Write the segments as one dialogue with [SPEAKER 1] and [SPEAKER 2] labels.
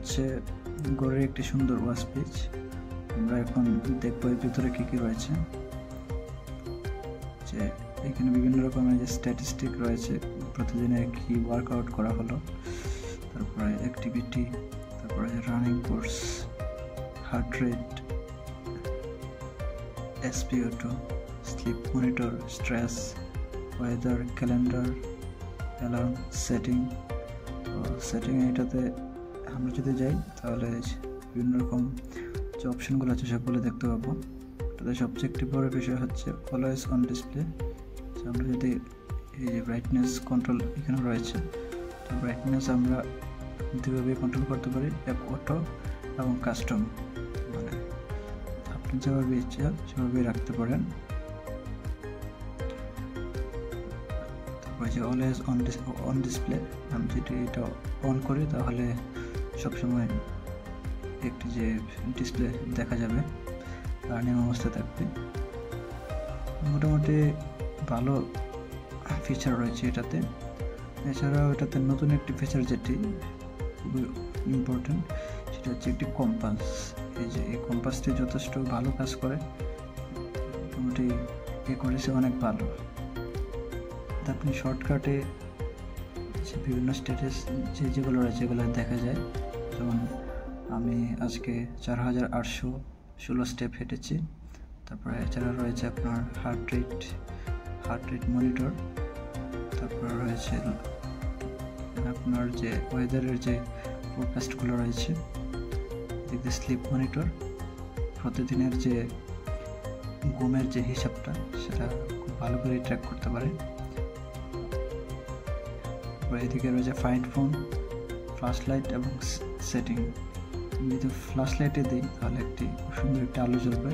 [SPEAKER 1] হচ্ছে গড়ের একটি সুন্দর ওয়াচ পেজ। আমরা এখন দেখবো এর ভিতরে কী কী রয়েছে। যে এখানে বিভিন্ন রকমের যে স্ট্যাটিস্টিক রয়েছে, প্রতিদিনে কি ওয়ার্কআউট করা হলো, তারপরে অ্যাক্টিভিটি, তারপরে running course, heart rate, SpO2, sleep monitor, stress, weather, calendar, alarm, setting. তো সেটিং এটাতে আমরা যদি যাই তাহলে বিভিন্ন রকম যে অপশানগুলো আছে সবগুলো দেখতে পাবো। এটাতে সবচেয়ে একটি বড় বিষয় হচ্ছে অলওয়েজ অন ডিসপ্লে। আমরা যদি এই যে ব্রাইটনেস কন্ট্রোল এখানে রয়েছে, তো ব্রাইটনেস আমরা দুইভাবে কন্ট্রোল করতে পারি, এক অটো এবং কাস্টম। মানে আপনি যেভাবে ইচ্ছা সেভাবেই রাখতে পারেন। তারপরে যে অলওয়েজ অন ডিসপ্লে, আমি যদি এটা অন করি তাহলে সবসময় একটি যে ডিসপ্লে দেখা যাবে রানিং অবস্থায় থাকবে। মোটামুটি ভালো ফিচার রয়েছে এটাতে। এছাড়াও এটাতে নতুন একটি ফিচার যেটি খুবই ইম্পর্টেন্ট, সেটা হচ্ছে একটি কম্পাস। এই যে এই কম্পাসটি যথেষ্ট ভালো কাজ করে, মোটামুটি করেছে অনেক ভালো। আপনি শর্টকাটে বিভিন্ন স্ট্যাটাস যেগুলো রয়েছে এগুলো দেখা যায়। যেমন আমি আজকে 4816 স্টেপ হেঁটেছি। তারপরে এছাড়া রয়েছে আপনার হার্ট রেট মনিটর। তারপরে রয়েছে আপনার যে ওয়েদারের যে ফোরকাস্টগুলো রয়েছে, এদিকে স্লিপ মনিটর, প্রতিদিনের যে ঘুমের যে হিসাবটা সেটা খুব ভালো করে ট্র্যাক করতে পারে। এদিকে রয়েছে ফাইন্ড ফোন, ফ্ল্যাশ লাইট এবং সেটিং। যদি ফ্ল্যাশ লাইটে দিই তাহলে একটি সুন্দর একটি আলো জ্বলবে।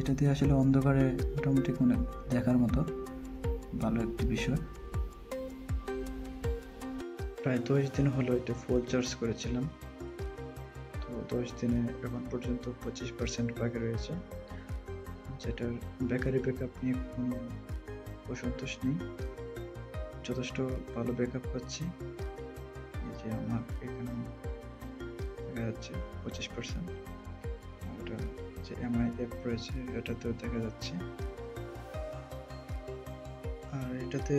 [SPEAKER 1] এটা দিয়ে আসলে অন্ধকারে মোটামুটি কোনো দেখার মতো ভালো একটি বিষয়। প্রায় 10 দিন হলো এটা ফুল চার্জ করেছিলাম। তো 10 দিনে এখন পর্যন্ত 25% বাকি রয়েছে, যেটার ব্যাটারি ব্যাকআপ নিয়ে কোনো অসন্তোষ নেই। যথেষ্ট ভালো ব্যাকআপ পাচ্ছি। এই যে আমার এখানে দেখা যাচ্ছে 25%। ওটা যে MI অ্যাপ রয়েছে এটাতেও দেখা যাচ্ছে। আর এটাতে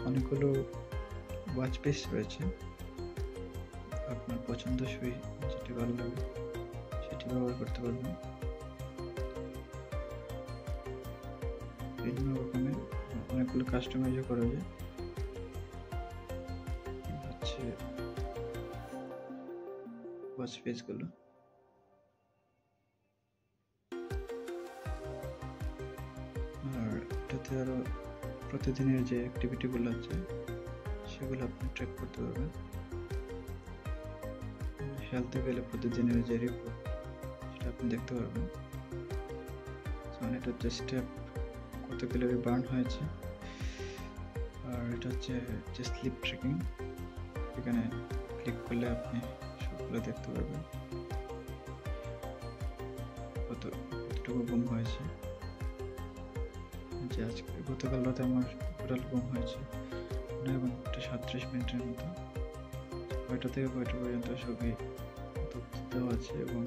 [SPEAKER 1] অনেকগুলো ওয়াচ পেজ রয়েছে। আপনার পছন্দসই যেটি ভালো লাগে সেটি ব্যবহার করতে পারবেন। বিভিন্ন রকমের অনেকগুলো কাস্টমাইজও করা যায়। হচ্ছে ওয়াচ পেজগুলো। আর এটাতে আরো প্রতিদিনের যে অ্যাক্টিভিটিগুলো আছে সেগুলো আপনি ট্র্যাক করতে পারবেন। হেলথে গেলে প্রতিদিনের যে রিপোর্ট সেটা আপনি দেখতে পারবেন। মানে এটা হচ্ছে স্টেপ, কত ক্যালোরি বার্ন হয়েছে। আর এটা হচ্ছে যে স্লিপ ট্র্যাকিং, এখানে ক্লিক করলে আপনি সবগুলো দেখতে পারবেন, কতটুকু ঘুম হয়েছে। যে আজকে গতকাল রাতে আমার টোটাল ঘুম হয়েছে 9 ঘন্টা 37 মিনিটের মতো। 9টা থেকে 5টা পর্যন্ত সবই দেওয়া আছে এবং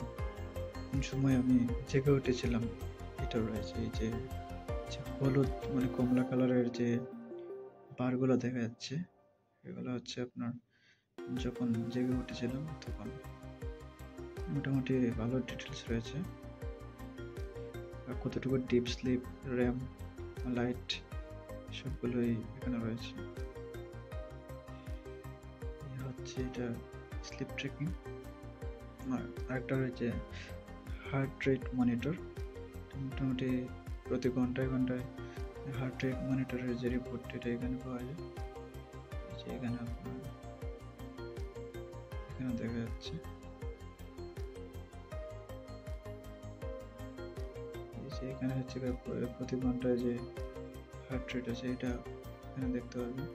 [SPEAKER 1] কোন সময় আমি জেগে উঠেছিলাম এটা রয়েছে। এই যে হলুদ মানে কমলা কালারের যে বারগুলো দেখা যাচ্ছে এগুলো হচ্ছে আপনার যখন জেগে উঠেছিলাম তখন। মোটামুটি ভালো ডিটেলস রয়েছে। আর কতটুকু ডিপ স্লিপ, র্যাম, লাইট সবগুলোই এখানে রয়েছে। হচ্ছে এটা স্লিপ ট্র্যাকিং। আর আরেকটা রয়েছে হার্ট রেট মনিটর। মোটামুটি প্রতি ঘন্টায় হার্ট রেট মনিটরের যে রিপোর্ট এটা এখানে পাওয়া যায়। এখানে আপনার এখানে দেখা যাচ্ছে এখানে হচ্ছে প্রতি ঘন্টায় যে হার্ট রেট আছে এটা এখানে দেখতে পারবেন।